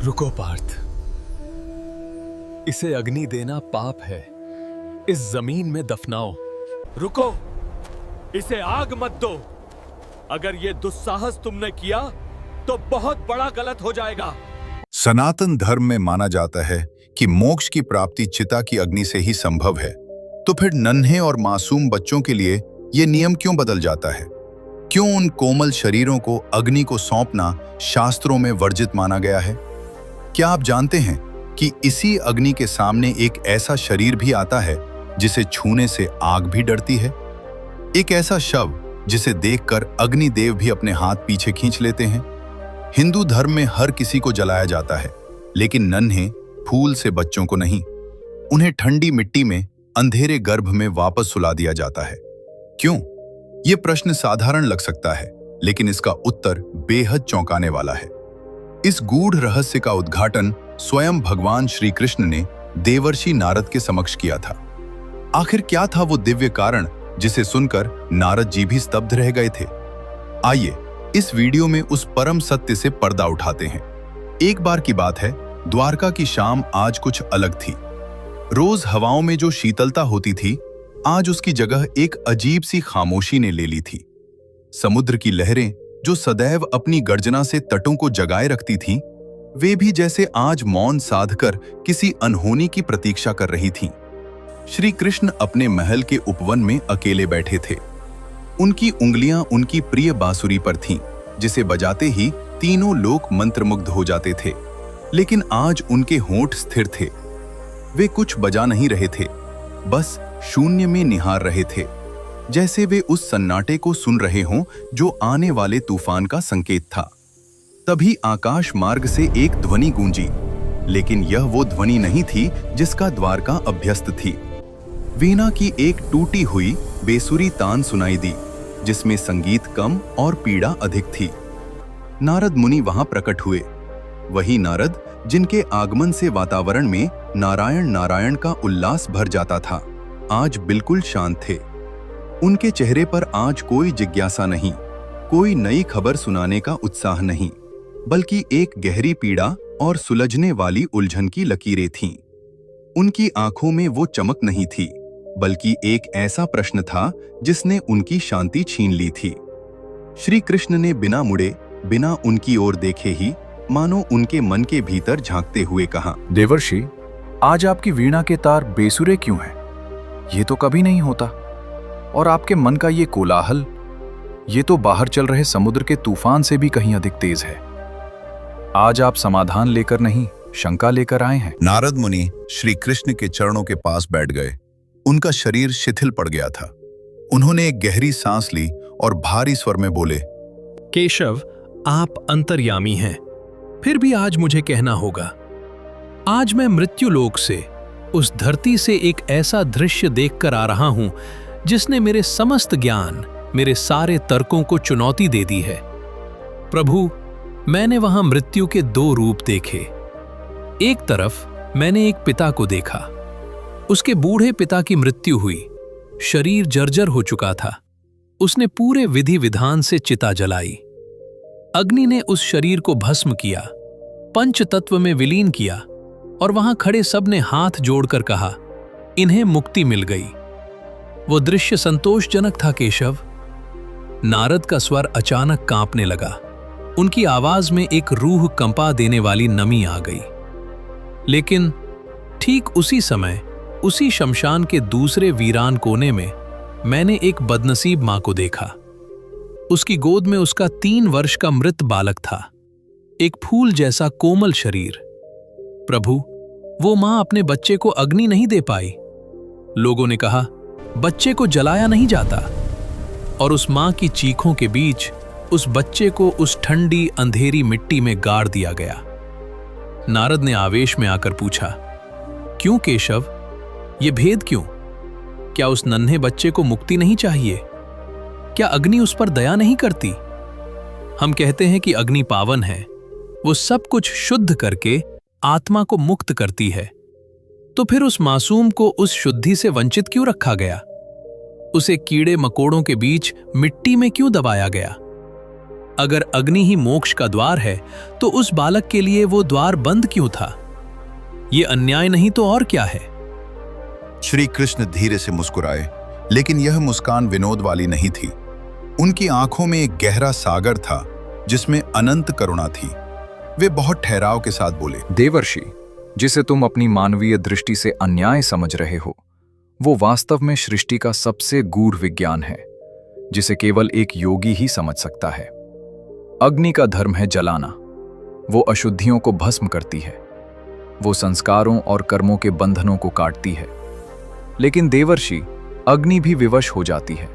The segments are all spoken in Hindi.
रुको पार्थ, इसे अग्नि देना पाप है। इस जमीन में दफनाओ। रुको, इसे आग मत दो। अगर ये दुस्साहस तुमने किया तो बहुत बड़ा गलत हो जाएगा। सनातन धर्म में माना जाता है कि मोक्ष की प्राप्ति चिता की अग्नि से ही संभव है। तो फिर नन्हे और मासूम बच्चों के लिए ये नियम क्यों बदल जाता है? क्यों उन कोमल शरीरों को अग्नि को सौंपना शास्त्रों में वर्जित माना गया है? क्या आप जानते हैं कि इसी अग्नि के सामने एक ऐसा शरीर भी आता है जिसे छूने से आग भी डरती है? एक ऐसा शव जिसे देखकर अग्निदेव भी अपने हाथ पीछे खींच लेते हैं। हिंदू धर्म में हर किसी को जलाया जाता है, लेकिन नन्हे फूल से बच्चों को नहीं। उन्हें ठंडी मिट्टी में अंधेरे गर्भ में वापस सुला दिया जाता है। क्यों? ये प्रश्न साधारण लग सकता है, लेकिन इसका उत्तर बेहद चौंकाने वाला है। इस गूढ़ रहस्य का उद्घाटन स्वयं भगवान श्री कृष्ण ने देवर्षि नारद के समक्ष किया था। आखिर क्या था वो दिव्य कारण जिसे सुनकर नारद जी भी स्तब्ध रह गए थे? आइए इस वीडियो में उस परम सत्य से पर्दा उठाते हैं। एक बार की बात है, द्वारका की शाम आज कुछ अलग थी। रोज हवाओं में जो शीतलता होती थी, आज उसकी जगह एक अजीब सी खामोशी ने ले ली थी। समुद्र की लहरें जो सदैव अपनी गर्जना से तटों को जगाए रखती थीं, वे भी जैसे आज मौन साधकर किसी अनहोनी की प्रतीक्षा कर रही थीं। श्री कृष्ण अपने महल के उपवन में अकेले बैठे थे। उनकी उंगलियां उनकी प्रिय बांसुरी पर थीं, जिसे बजाते ही तीनों लोग मंत्रमुग्ध हो जाते थे। लेकिन आज उनके होंठ स्थिर थे। वे कुछ बजा नहीं रहे थे, बस शून्य में निहार रहे थे, जैसे वे उस सन्नाटे को सुन रहे हों जो आने वाले तूफान का संकेत था। तभी आकाश मार्ग से एक ध्वनि गूंजी, लेकिन यह वो ध्वनि नहीं थी जिसका द्वारका अभ्यस्त थी। वीणा की एक टूटी हुई बेसुरी तान सुनाई दी, जिसमें संगीत कम और पीड़ा अधिक थी। नारद मुनि वहां प्रकट हुए। वही नारद जिनके आगमन से वातावरण में नारायण नारायण का उल्लास भर जाता था, आज बिल्कुल शांत थे। उनके चेहरे पर आज कोई जिज्ञासा नहीं, कोई नई खबर सुनाने का उत्साह नहीं, बल्कि एक गहरी पीड़ा और सुलझने वाली उलझन की लकीरें थीं। उनकी आंखों में वो चमक नहीं थी, बल्कि एक ऐसा प्रश्न था जिसने उनकी शांति छीन ली थी। श्री कृष्ण ने बिना मुड़े, बिना उनकी ओर देखे ही, मानो उनके मन के भीतर झांकते हुए कहा, देवर्षि, आज आपकी वीणा के तार बेसुरे क्यों हैं? ये तो कभी नहीं होता। और आपके मन का ये कोलाहल, ये तो बाहर चल रहे समुद्र के तूफान से भी कहीं अधिक तेज है। आज आप समाधान लेकर नहीं, शंका लेकर आए हैं। नारद मुनि श्री कृष्ण के चरणों के पास बैठ गए। उनका शरीर शिथिल पड़ गया था। उन्होंने एक गहरी सांस ली और भारी स्वर में बोले, केशव, आप अंतर्यामी हैं, फिर भी आज मुझे कहना होगा। आज मैं मृत्युलोक से, उस धरती से एक ऐसा दृश्य देखकर आ रहा हूं जिसने मेरे समस्त ज्ञान, मेरे सारे तर्कों को चुनौती दे दी है। प्रभु, मैंने वहां मृत्यु के दो रूप देखे। एक तरफ मैंने एक पिता को देखा। उसके बूढ़े पिता की मृत्यु हुई, शरीर जर्जर हो चुका था। उसने पूरे विधि विधान से चिता जलाई। अग्नि ने उस शरीर को भस्म किया, पंच तत्व में विलीन किया, और वहां खड़े सब ने हाथ जोड़कर कहा, इन्हें मुक्ति मिल गई। वो दृश्य संतोषजनक था केशव। नारद का स्वर अचानक कांपने लगा। उनकी आवाज में एक रूह कंपा देने वाली नमी आ गई। लेकिन ठीक उसी समय, उसी शमशान के दूसरे वीरान कोने में मैंने एक बदनसीब मां को देखा। उसकी गोद में उसका 3 वर्ष का मृत बालक था, एक फूल जैसा कोमल शरीर। प्रभु, वो मां अपने बच्चे को अग्नि नहीं दे पाई। लोगों ने कहा, बच्चे को जलाया नहीं जाता। और उस मां की चीखों के बीच उस बच्चे को उस ठंडी अंधेरी मिट्टी में गाड़ दिया गया। नारद ने आवेश में आकर पूछा, क्यों केशव, ये भेद क्यों? क्या उस नन्हे बच्चे को मुक्ति नहीं चाहिए? क्या अग्नि उस पर दया नहीं करती? हम कहते हैं कि अग्नि पावन है, वो सब कुछ शुद्ध करके आत्मा को मुक्त करती है। तो फिर उस मासूम को उस शुद्धि से वंचित क्यों रखा गया? उसे कीड़े मकोड़ों के बीच मिट्टी में क्यों दबाया गया? अगर अग्नि ही मोक्ष का द्वार है तो उस बालक के लिए वो द्वार बंद क्यों था? ये अन्याय नहीं तो और क्या है? श्री कृष्ण धीरे से मुस्कुराए, लेकिन यह मुस्कान विनोद वाली नहीं थी। उनकी आंखों में एक गहरा सागर था जिसमें अनंत करुणा थी। वे बहुत ठहराव के साथ बोले, देवर्षि, जिसे तुम अपनी मानवीय दृष्टि से अन्याय समझ रहे हो, वो वास्तव में सृष्टि का सबसे गूढ़ विज्ञान है, जिसे केवल एक योगी ही समझ सकता है। अग्नि का धर्म है जलाना। वो अशुद्धियों को भस्म करती है। वो संस्कारों और कर्मों के बंधनों को काटती है। लेकिन देवर्षि, अग्नि भी विवश हो जाती है।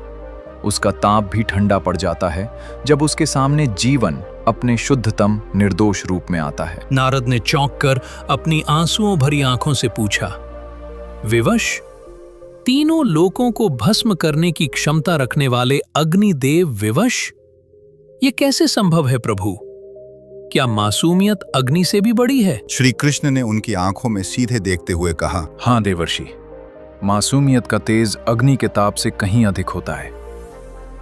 उसका ताप भी ठंडा पड़ जाता है जब उसके सामने जीवन अपने शुद्धतम निर्दोष रूप में आता है। नारद ने चौंक कर अपनी आंसुओं भरी आंखों से पूछा, विवश? तीनों लोकों को भस्म करने की क्षमता रखने वाले अग्निदेव विवश? ये कैसे संभव है प्रभु? क्या मासूमियत अग्नि से भी बड़ी है? श्री कृष्ण ने उनकी आंखों में सीधे देखते हुए कहा, हाँ देवर्षि, मासूमियत का तेज अग्नि के ताप से कहीं अधिक होता है।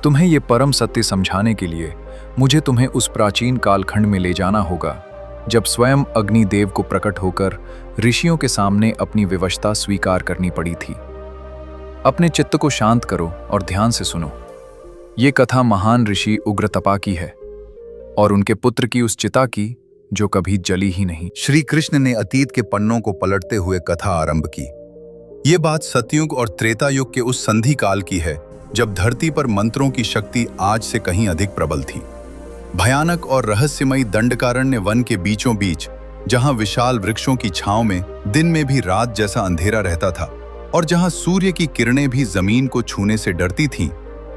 तुम्हें ये परम सत्य समझाने के लिए मुझे तुम्हें उस प्राचीन कालखंड में ले जाना होगा जब स्वयं अग्निदेव को प्रकट होकर ऋषियों के सामने अपनी विवशता स्वीकार करनी पड़ी थी। अपने चित्त को शांत करो और ध्यान से सुनो। ये कथा महान ऋषि उग्रतपा की है और उनके पुत्र की उस चिता की जो कभी जली ही नहीं। श्री कृष्ण ने अतीत के पन्नों को पलटते हुए कथा आरंभ की। ये बात सतयुग और त्रेता युग के उस संधि काल की है जब धरती पर मंत्रों की शक्ति आज से कहीं अधिक प्रबल थी। भयानक और रहस्यमयी दंडकारण्य वन के बीचों बीच, जहां विशाल वृक्षों की छांव में दिन में भी रात जैसा अंधेरा रहता था और जहां सूर्य की किरणें भी जमीन को छूने से डरती थीं,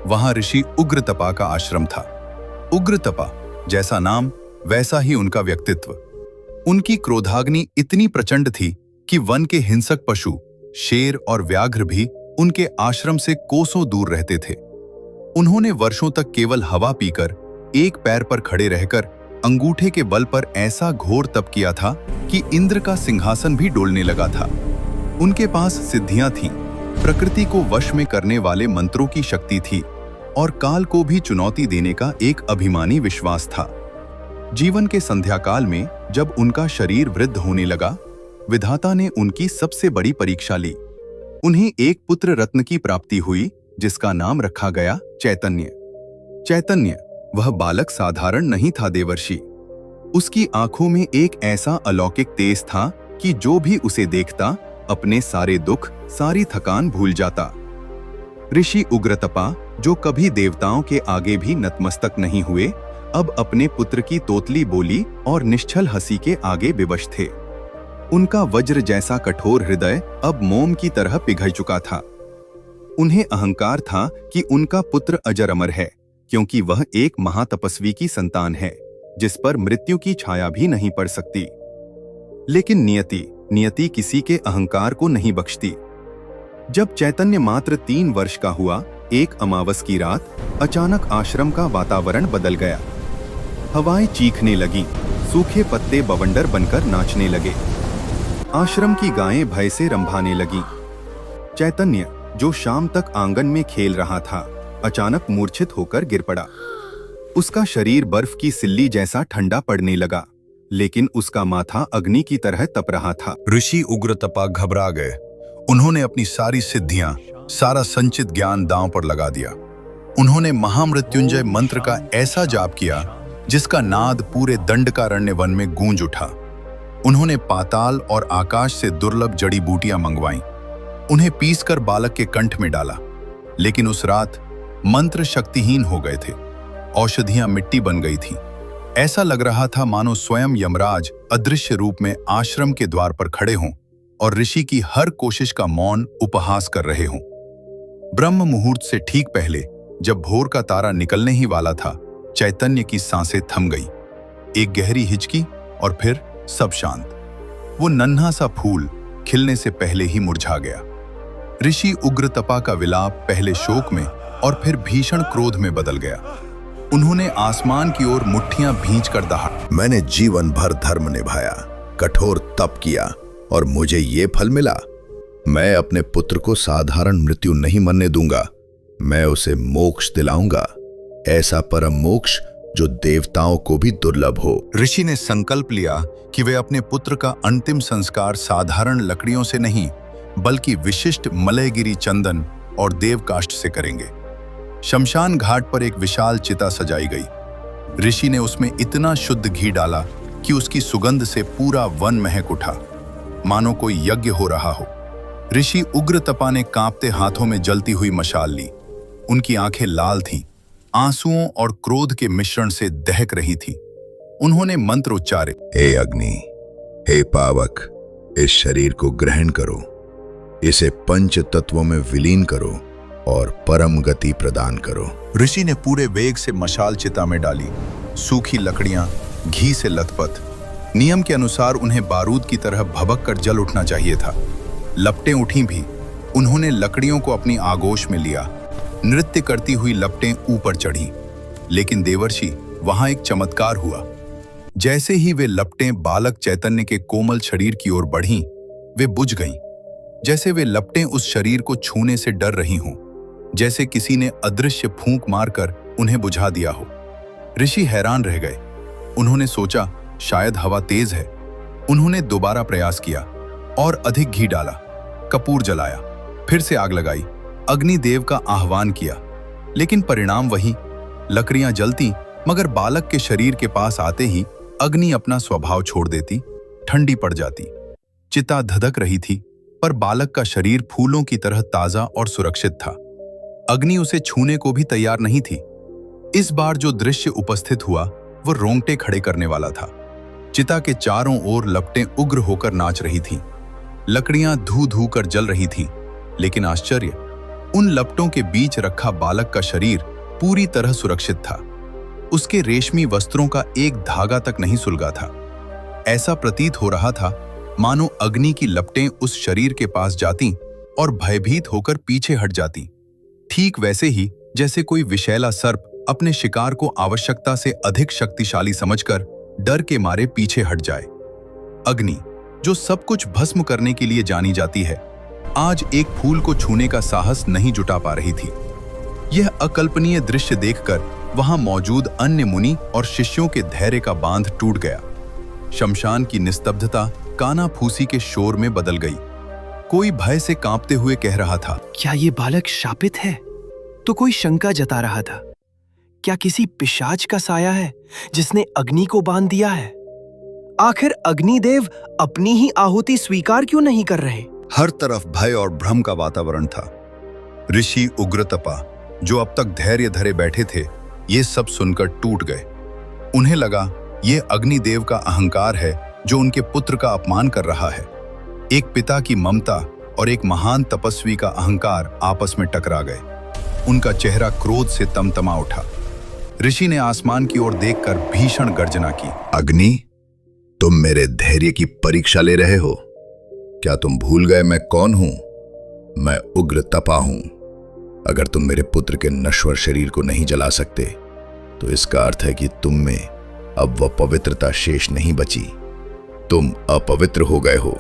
वहां ऋषि उग्रतपा का आश्रम था। उग्रतपा, जैसा नाम वैसा ही उनका व्यक्तित्व। उनकी क्रोधाग्नि इतनी प्रचंड थी कि वन के हिंसक पशु, शेर और व्याघ्र भी उनके आश्रम से कोसों दूर रहते थे। उन्होंने वर्षों तक केवल हवा पीकर, एक पैर पर खड़े रहकर, अंगूठे के बल पर ऐसा घोर तप किया था कि इंद्र का सिंहासन भी डोलने लगा था। उनके पास सिद्धियां थीं, प्रकृति को वश में करने वाले मंत्रों की शक्ति थी और काल को भी चुनौती देने का एक अभिमानी विश्वास था। जीवन के संध्याकाल में जब उनका शरीर वृद्ध होने लगा, विधाता ने उनकी सबसे बड़ी परीक्षा ली। उन्हें एक पुत्र रत्न की प्राप्ति हुई जिसका नाम रखा गया चैतन्य। चैतन्य, वह बालक साधारण नहीं था देवर्षि। उसकी आंखों में एक ऐसा अलौकिक तेज था कि जो भी उसे देखता अपने सारे दुख, सारी थकान भूल जाता। ऋषि उग्रतपा, जो कभी देवताओं के आगे भी नतमस्तक नहीं हुए, अब अपने पुत्र की तोतली बोली और निश्चल हंसी के आगे विवश थे। उनका वज्र जैसा कठोर हृदय अब मोम की तरह पिघल चुका था। उन्हें अहंकार था कि उनका पुत्र अजर अमर है, क्योंकि वह एक महातपस्वी की संतान है जिस पर मृत्यु की छाया भी नहीं पड़ सकती। लेकिन नियति किसी के अहंकार को नहीं बख्शती। जब चैतन्य मात्र 3 वर्ष का हुआ, एक अमावस की रात अचानक आश्रम का वातावरण बदल गया। हवाएं चीखने लगीं, सूखे पत्ते बवंडर बनकर नाचने लगे। आश्रम की गायें भय से रंभाने लगीं। चैतन्य, जो शाम तक आंगन में खेल रहा था, अचानक मूर्छित होकर गिर पड़ा। उसका शरीर बर्फ की सिल्ली जैसा ठंडा पड़ने लगा, लेकिन उसका माथा अग्नि की तरह तप रहा था। ऋषि उग्रतपा घबरा गए। उन्होंने अपनी सारी सिद्धियां, सारा संचित ज्ञान दांव पर लगा दिया। उन्होंने महामृत्युंजय मंत्र का ऐसा जाप किया जिसका नाद पूरे दंडकारण्य वन में गूंज उठा। उन्होंने पाताल और आकाश से दुर्लभ जड़ी बूटियां मंगवाईं, उन्हें पीसकर बालक के कंठ में डाला। लेकिन उस रात मंत्र शक्तिहीन हो गए थे, औषधियां मिट्टी बन गई थीं। ऐसा लग रहा था मानो स्वयं यमराज अदृश्य रूप में आश्रम के द्वार पर खड़े हों और ऋषि की हर कोशिश का मौन उपहास कर रहे हों। ब्रह्म मुहूर्त से ठीक पहले, जब भोर का तारा निकलने ही वाला था, चैतन्य की सांसें थम गई। एक गहरी हिचकी और फिर सब शांत। वो नन्हा सा फूल खिलने से पहले ही मुरझा गया। ऋषि उग्रतपा का विलाप पहले शोक में और फिर भीषण क्रोध में बदल गया। उन्होंने आसमान की ओर मुट्ठियां भींचकर दहाड़ा, मैंने जीवन भर धर्म निभाया, कठोर तप किया और मुझे ये फल मिला। मैं अपने पुत्र को साधारण मृत्यु नहीं मरने दूंगा, मैं उसे मोक्ष दिलाऊंगा। ऐसा परम मोक्ष जो देवताओं को भी दुर्लभ हो। ऋषि ने संकल्प लिया कि वे अपने पुत्र का अंतिम संस्कार साधारण लकड़ियों से नहीं बल्कि विशिष्ट मलयगिरी चंदन और देवकाष्ठ से करेंगे। शमशान घाट पर एक विशाल चिता सजाई गई। ऋषि ने उसमें इतना शुद्ध घी डाला कि उसकी सुगंध से पूरा वन महक उठा, मानो कोई यज्ञ हो रहा हो। ऋषि उग्रतपा ने कांपते हाथों में जलती हुई मशाल ली। उनकी आंखें लाल थीं, आंसुओं और क्रोध के मिश्रण से दहक रही थीं। उन्होंने मंत्र उच्चारे, हे अग्नि, हे पावक, इस शरीर को ग्रहण करो, इसे पंच तत्वों में विलीन करो और परम गति प्रदान करो। ऋषि ने पूरे वेग से मशाल चिता में डाली। सूखी लकड़ियां घी से लथपथ, नियम के अनुसार उन्हें बारूद की तरह भभक कर जल उठना चाहिए था। लपटें उठी भी। उन्होंने लकड़ियों को अपनी आगोश में लिया। नृत्य करती हुई लपटें ऊपर चढ़ी। लेकिन देवर्षि, वहां एक चमत्कार हुआ। जैसे ही वे लपटें बालक चैतन्य के कोमल शरीर की ओर बढ़ीं, वे बुझ गईं। जैसे वे लपटें उस शरीर को छूने से डर रही हों, जैसे किसी ने अदृश्य फूंक मारकर उन्हें बुझा दिया हो। ऋषि हैरान रह गए। उन्होंने सोचा शायद हवा तेज है। उन्होंने दोबारा प्रयास किया और अधिक घी डाला, कपूर जलाया, फिर से आग लगाई, अग्निदेव का आह्वान किया। लेकिन परिणाम वही, लकड़ियां जलती, मगर बालक के शरीर के पास आते ही अग्नि अपना स्वभाव छोड़ देती, ठंडी पड़ जाती। चिता धधक रही थी, पर बालक का शरीर फूलों की तरह ताजा और सुरक्षित था। अग्नि उसे छूने को भी तैयार नहीं थी। इस बार जो दृश्य उपस्थित हुआ वो रोंगटे खड़े करने वाला था। चिता के चारों ओर लपटें उग्र होकर नाच रही थीं। लकड़ियां धू धू कर जल रही थीं, लेकिन आश्चर्य, उन लपटों के बीच रखा बालक का शरीर पूरी तरह सुरक्षित था। उसके रेशमी वस्त्रों का एक धागा तक नहीं सुलगा था। ऐसा प्रतीत हो रहा था मानो अग्नि की लपटें उस शरीर के पास जातीं और भयभीत होकर पीछे हट जातीं, ठीक वैसे ही जैसे कोई विषैला सर्प अपने शिकार को आवश्यकता से अधिक शक्तिशाली समझकर डर के मारे पीछे हट जाए। अग्नि, जो सब कुछ भस्म करने के लिए जानी जाती है, आज एक फूल को छूने का साहस नहीं जुटा पा रही थी। यह अकल्पनीय दृश्य देखकर वहां मौजूद अन्य मुनि और शिष्यों के धैर्य का बांध टूट गया। शमशान की निस्तब्धता काना फूसी के शोर में बदल गई। कोई भय से कांपते हुए कह रहा था, क्या ये बालक शापित है? तो कोई शंका जता रहा था, क्या किसी पिशाच का साया है जिसने अग्नि को बांध दिया है? आखिर अग्निदेव अपनी ही आहुति स्वीकार क्यों नहीं कर रहे? हर तरफ भय और भ्रम का वातावरण था। ऋषि उग्रतपा, जो अब तक धैर्य धरे बैठे थे, ये सब सुनकर टूट गए। उन्हें लगा ये अग्निदेव का अहंकार है जो उनके पुत्र का अपमान कर रहा है। एक पिता की ममता और एक महान तपस्वी का अहंकार आपस में टकरा गए। उनका चेहरा क्रोध से तमतमा उठा। ऋषि ने आसमान की ओर देखकर भीषण गर्जना की। अग्नि, तुम मेरे धैर्य की परीक्षा ले रहे हो? क्या तुम भूल गए मैं कौन हूं? मैं उग्र तपा हूं। अगर तुम मेरे पुत्र के नश्वर शरीर को नहीं जला सकते, तो इसका अर्थ है कि तुम में अब वह पवित्रता शेष नहीं बची। तुम अपवित्र हो गए हो।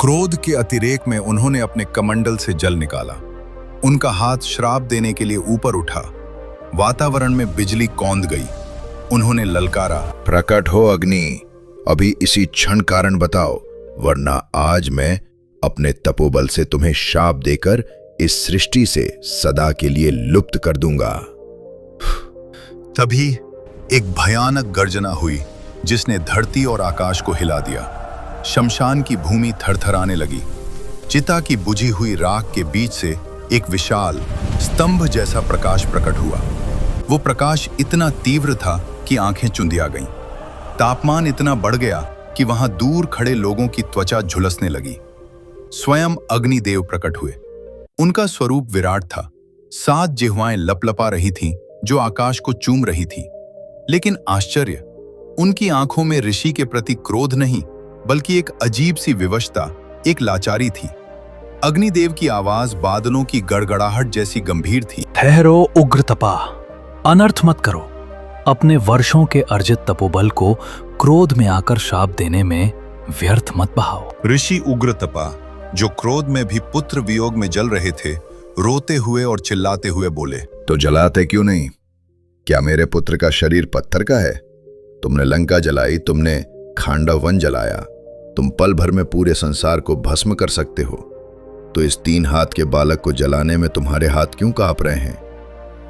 क्रोध के अतिरेक में उन्होंने अपने कमंडल से जल निकाला। उनका हाथ श्राप देने के लिए ऊपर उठा। वातावरण में बिजली कौंध गई। उन्होंने ललकारा, प्रकट हो अग्नि, अभी इसी क्षण कारण बताओ, वरना आज मैं अपने तपोबल से तुम्हें शाप देकर इस सृष्टि से सदा के लिए लुप्त कर दूंगा। तभी एक भयानक गर्जना हुई जिसने धरती और आकाश को हिला दिया। शमशान की भूमि थरथराने लगी। चिता की बुझी हुई राख के बीच से एक विशाल स्तंभ जैसा प्रकाश प्रकट हुआ। वो प्रकाश इतना तीव्र था कि आंखें चुंधिया गईं। तापमान इतना बढ़ गया कि वहां दूर खड़े लोगों की त्वचा झुलसने लगी। स्वयं अग्निदेव प्रकट हुए। उनका स्वरूप विराट था। 7 जिह्वाएं लपलपा रही थीं जो आकाश को चूम रही थीं। लेकिन आश्चर्य, उनकी आंखों में ऋषि के प्रति क्रोध नहीं, बल्कि एक अजीब सी विवशता, एक लाचारी थी। अग्निदेव की आवाज बादलों की गड़गड़ाहट जैसी गंभीर थी। ठहरो उग्रतपा, अनर्थ मत करो। अपने वर्षों के अर्जित तपोबल को क्रोध में आकर शाप देने में व्यर्थ मत बहाओ। ऋषि उग्रतपा, जो क्रोध में भी पुत्र वियोग में जल रहे थे, रोते हुए और चिल्लाते हुए बोले, तो जलाते क्यों नहीं? क्या मेरे पुत्र का शरीर पत्थर का है? तुमने लंका जलाई, तुमने खांडव वन जलाया, तुम पल भर में पूरे संसार को भस्म कर सकते हो। तो इस 3 हाथ के बालक को जलाने में तुम्हारे हाथ क्यों कांप रहे हैं?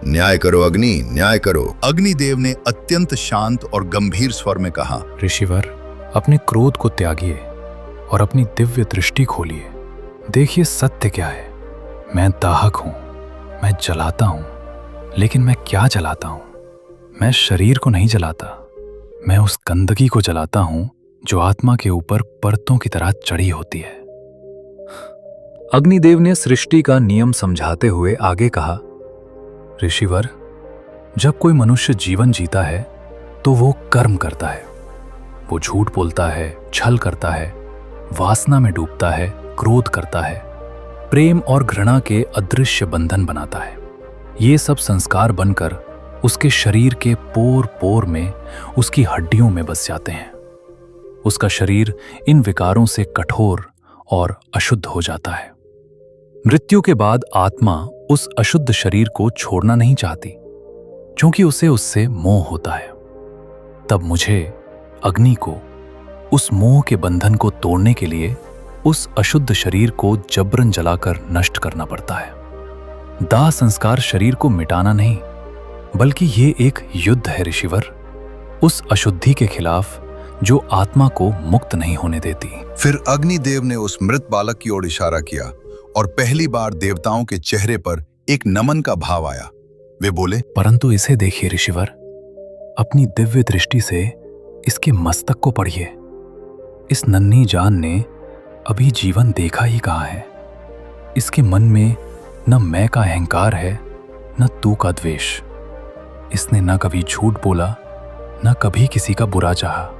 न्याय करो अग्नि, न्याय करो। अग्निदेव ने अत्यंत शांत और गंभीर स्वर में कहा, ऋषिवर, अपने क्रोध को त्यागिए और अपनी दिव्य दृष्टि खोलिए। देखिए सत्य क्या है। मैं दाहक हूं, मैं जलाता हूं, लेकिन मैं क्या जलाता हूं? मैं शरीर को नहीं जलाता, मैं उस गंदगी को जलाता हूं जो आत्मा के ऊपर परतों की तरह चढ़ी होती है। अग्निदेव ने सृष्टि का नियम समझाते हुए आगे कहा, ऋषिवर, जब कोई मनुष्य जीवन जीता है तो वो कर्म करता है। वो झूठ बोलता है, छल करता है, वासना में डूबता है, क्रोध करता है, प्रेम और घृणा के अदृश्य बंधन बनाता है। ये सब संस्कार बनकर उसके शरीर के पोर पोर में, उसकी हड्डियों में बस जाते हैं। उसका शरीर इन विकारों से कठोर और अशुद्ध हो जाता है। मृत्यु के बाद आत्मा उस अशुद्ध शरीर को छोड़ना नहीं चाहती, क्योंकि उसे उससे मोह होता है। तब मुझे, अग्नि को, उस मोह के बंधन को तोड़ने के लिए उस अशुद्ध शरीर को जबरन जलाकर नष्ट करना पड़ता है। दाह संस्कार शरीर को मिटाना नहीं, बल्कि ये एक युद्ध है ऋषिवर, उस अशुद्धि के खिलाफ जो आत्मा को मुक्त नहीं होने देती। फिर अग्निदेव ने उस मृत बालक की ओर इशारा किया और पहली बार देवताओं के चेहरे पर एक नमन का भाव आया। वे बोले, परंतु इसे देखिए ऋषिवर, अपनी दिव्य दृष्टि से इसके मस्तक को पढ़िए। इस नन्ही जान ने अभी जीवन देखा ही कहाँ है। इसके मन में न मैं का अहंकार है, न तू का द्वेष। इसने न कभी झूठ बोला, न कभी किसी का बुरा चाहा।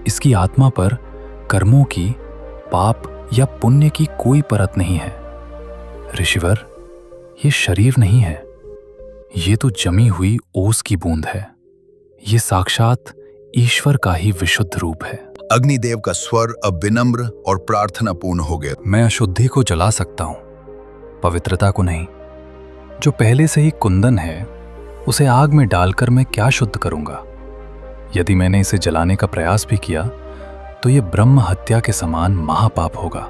इसकी आत्मा पर कर्मों की, पाप या पुण्य की कोई परत नहीं है। ऋषिवर, ये शरीर नहीं है, ये तो जमी हुई ओस की बूंद है। ये साक्षात ईश्वर का ही विशुद्ध रूप है। अग्निदेव का स्वर अब विनम्र और प्रार्थनापूर्ण हो गया। मैं अशुद्धि को जला सकता हूं, पवित्रता को नहीं। जो पहले से ही कुंदन है, उसे आग में डालकर मैं क्या शुद्ध करूंगा? यदि मैंने इसे जलाने का प्रयास भी किया तो यह ब्रह्म हत्या के समान महापाप होगा।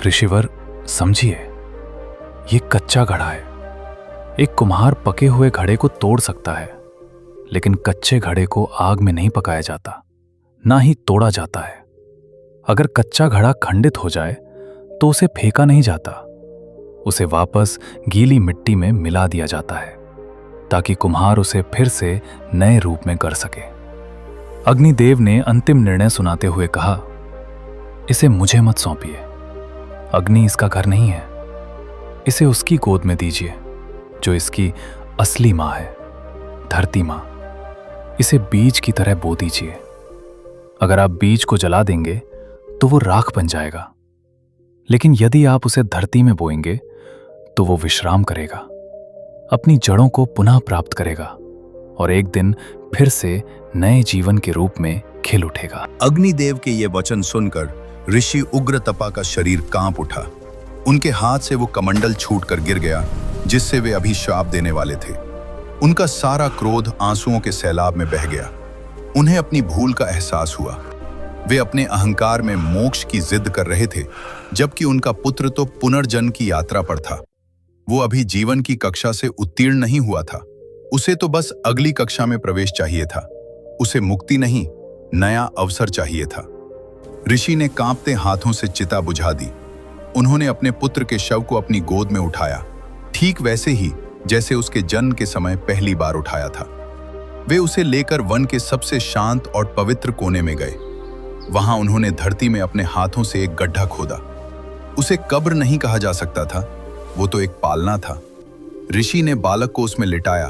ऋषिवर, समझिए, ये कच्चा घड़ा है। एक कुम्हार पके हुए घड़े को तोड़ सकता है, लेकिन कच्चे घड़े को आग में नहीं पकाया जाता, ना ही तोड़ा जाता है। अगर कच्चा घड़ा खंडित हो जाए तो उसे फेंका नहीं जाता, उसे वापस गीली मिट्टी में मिला दिया जाता है, ताकि कुम्हार उसे फिर से नए रूप में कर सके। अग्निदेव ने अंतिम निर्णय सुनाते हुए कहा, इसे मुझे मत सौंपिए। अग्नि इसका घर नहीं है। इसे उसकी गोद में दीजिए जो इसकी असली मां है, धरती मां। इसे बीज की तरह बो दीजिए। अगर आप बीज को जला देंगे तो वो राख बन जाएगा, लेकिन यदि आप उसे धरती में बोएंगे तो वो विश्राम करेगा, अपनी जड़ों को पुनः प्राप्त करेगा और एक दिन फिर से नए जीवन के रूप में खिल उठेगा। अग्निदेव के ये वचन सुनकर ऋषि उग्रतपा का शरीर कांप उठा। उनके हाथ से वो कमंडल छूटकर गिर गया जिससे वे अभी श्राप देने वाले थे। उनका सारा क्रोध आंसुओं के सैलाब में बह गया। उन्हें अपनी भूल का एहसास हुआ। वे अपने अहंकार में मोक्ष की जिद कर रहे थे, जबकि उनका पुत्र तो पुनर्जन्म की यात्रा पर था। वो अभी जीवन की कक्षा से उत्तीर्ण नहीं हुआ था। उसे तो बस अगली कक्षा में प्रवेश चाहिए था। उसे मुक्ति नहीं, नया अवसर चाहिए था। ऋषि ने कांपते हाथों से चिता बुझा दी। उन्होंने अपने पुत्र के शव को अपनी गोद में उठाया, ठीक वैसे ही जैसे उसके जन्म के समय पहली बार उठाया था। वे उसे लेकर वन के सबसे शांत और पवित्र कोने में गए। वहां उन्होंने धरती में अपने हाथों से एक गड्ढा खोदा। उसे कब्र नहीं कहा जा सकता था, वो तो एक पालना था। ऋषि ने बालक को उसमें लिटाया,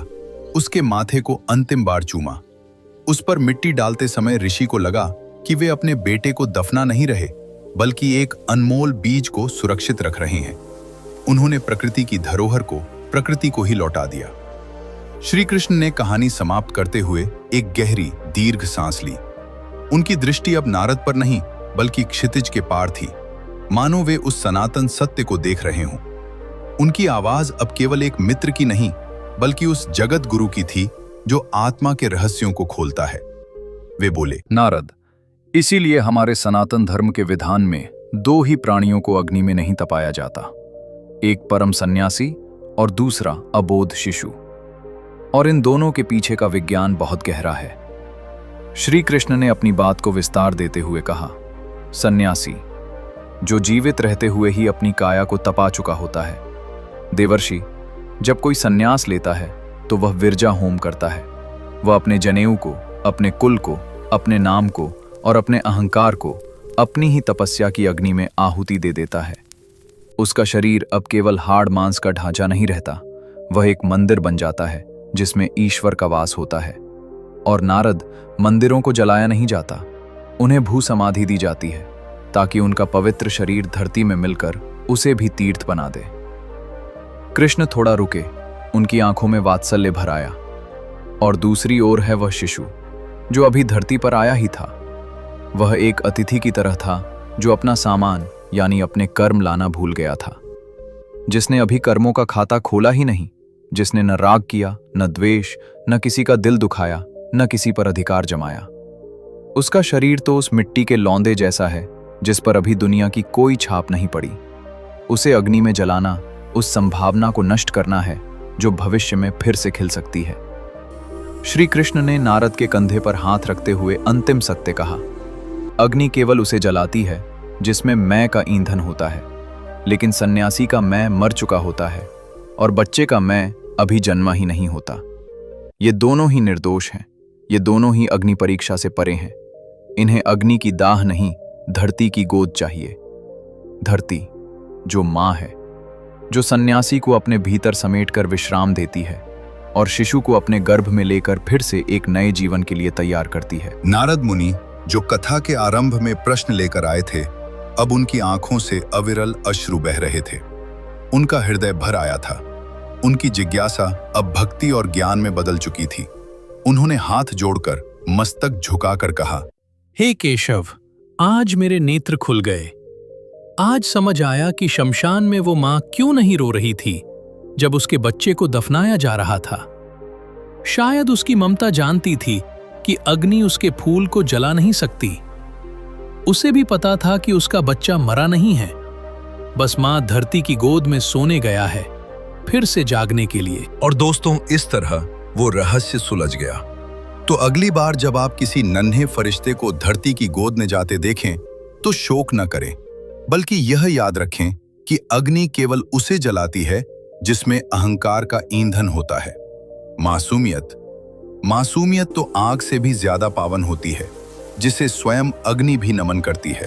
उसके माथे को अंतिम बार चूमा। उस पर मिट्टी डालते समय ऋषि को लगा कि वे अपने बेटे को दफना नहीं रहे, बल्कि एक अनमोल बीज को सुरक्षित रख रहे हैं। उन्होंने प्रकृति की धरोहर को प्रकृति को ही लौटा दिया। श्री कृष्ण ने कहानी समाप्त करते हुए एक गहरी दीर्घ सांस ली। उनकी दृष्टि अब नारद पर नहीं, बल्कि क्षितिज के पार थी, मानो वे उस सनातन सत्य को देख रहे हों। उनकी आवाज अब केवल एक मित्र की नहीं, बल्कि उस जगत गुरु की थी जो आत्मा के रहस्यों को खोलता है। वे बोले, नारद, इसीलिए हमारे सनातन धर्म के विधान में दो ही प्राणियों को अग्नि में नहीं तपाया जाता, एक परम सन्यासी और दूसरा अबोध शिशु। और इन दोनों के पीछे का विज्ञान बहुत गहरा है। श्री कृष्ण ने अपनी बात को विस्तार देते हुए कहा, सन्यासी जो जीवित रहते हुए ही अपनी काया को तपा चुका होता है। देवर्षि, जब कोई सन्यास लेता है तो वह विरजा होम करता है। वह अपने जनेऊ को, अपने कुल को, अपने नाम को और अपने अहंकार को अपनी ही तपस्या की अग्नि में आहुति दे देता है। उसका शरीर अब केवल हाड़ मांस का ढांचा नहीं रहता, वह एक मंदिर बन जाता है जिसमें ईश्वर का वास होता है। और नारद, मंदिरों को जलाया नहीं जाता, उन्हें भू समाधि दी जाती है ताकि उनका पवित्र शरीर धरती में मिलकर उसे भी तीर्थ बना दे। कृष्ण थोड़ा रुके, उनकी आंखों में वात्सल्य भर आया। और दूसरी ओर है वह शिशु जो अभी धरती पर आया ही था। वह एक अतिथि की तरह था जो अपना सामान यानी अपने कर्म लाना भूल गया था, जिसने अभी कर्मों का खाता खोला ही नहीं, जिसने न राग किया, न द्वेष, न किसी का दिल दुखाया, न किसी पर अधिकार जमाया। उसका शरीर तो उस मिट्टी के लौंदे जैसा है जिस पर अभी दुनिया की कोई छाप नहीं पड़ी। उसे अग्नि में जलाना उस संभावना को नष्ट करना है जो भविष्य में फिर से खिल सकती है। श्री कृष्ण ने नारद के कंधे पर हाथ रखते हुए अंतिम सत्य कहा, अग्नि केवल उसे जलाती है जिसमें मैं का ईंधन होता है, लेकिन सन्यासी का मैं मर चुका होता है और बच्चे का मैं अभी जन्मा ही नहीं होता। ये दोनों ही निर्दोष हैं, ये दोनों ही अग्नि परीक्षा से परे हैं। इन्हें अग्नि की दाह नहीं, धरती की गोद चाहिए। धरती जो माँ है, जो सन्यासी को अपने भीतर समेटकर विश्राम देती है और शिशु को अपने गर्भ में लेकर फिर से एक नए जीवन के लिए तैयार करती है। नारद मुनि जो कथा के आरंभ में प्रश्न लेकर आए थे, अब उनकी आंखों से अविरल अश्रु बह रहे थे। उनका हृदय भर आया था। उनकी जिज्ञासा अब भक्ति और ज्ञान में बदल चुकी थी। उन्होंने हाथ जोड़कर मस्तक झुकाकर कहा, हे केशव, आज मेरे नेत्र खुल गए। आज समझ आया कि शमशान में वो मां क्यों नहीं रो रही थी जब उसके बच्चे को दफनाया जा रहा था। शायद उसकी ममता जानती थी कि अग्नि उसके फूल को जला नहीं सकती। उसे भी पता था कि उसका बच्चा मरा नहीं है, बस मां धरती की गोद में सोने गया है फिर से जागने के लिए। और दोस्तों, इस तरह वो रहस्य सुलझ गया। तो अगली बार जब आप किसी नन्हे फरिश्ते को धरती की गोद में जाते देखें तो शोक न करें, बल्कि यह याद रखें कि अग्नि केवल उसे जलाती है जिसमें अहंकार का ईंधन होता है। मासूमियत तो आग से भी ज्यादा पावन होती है, जिसे स्वयं अग्नि भी नमन करती है।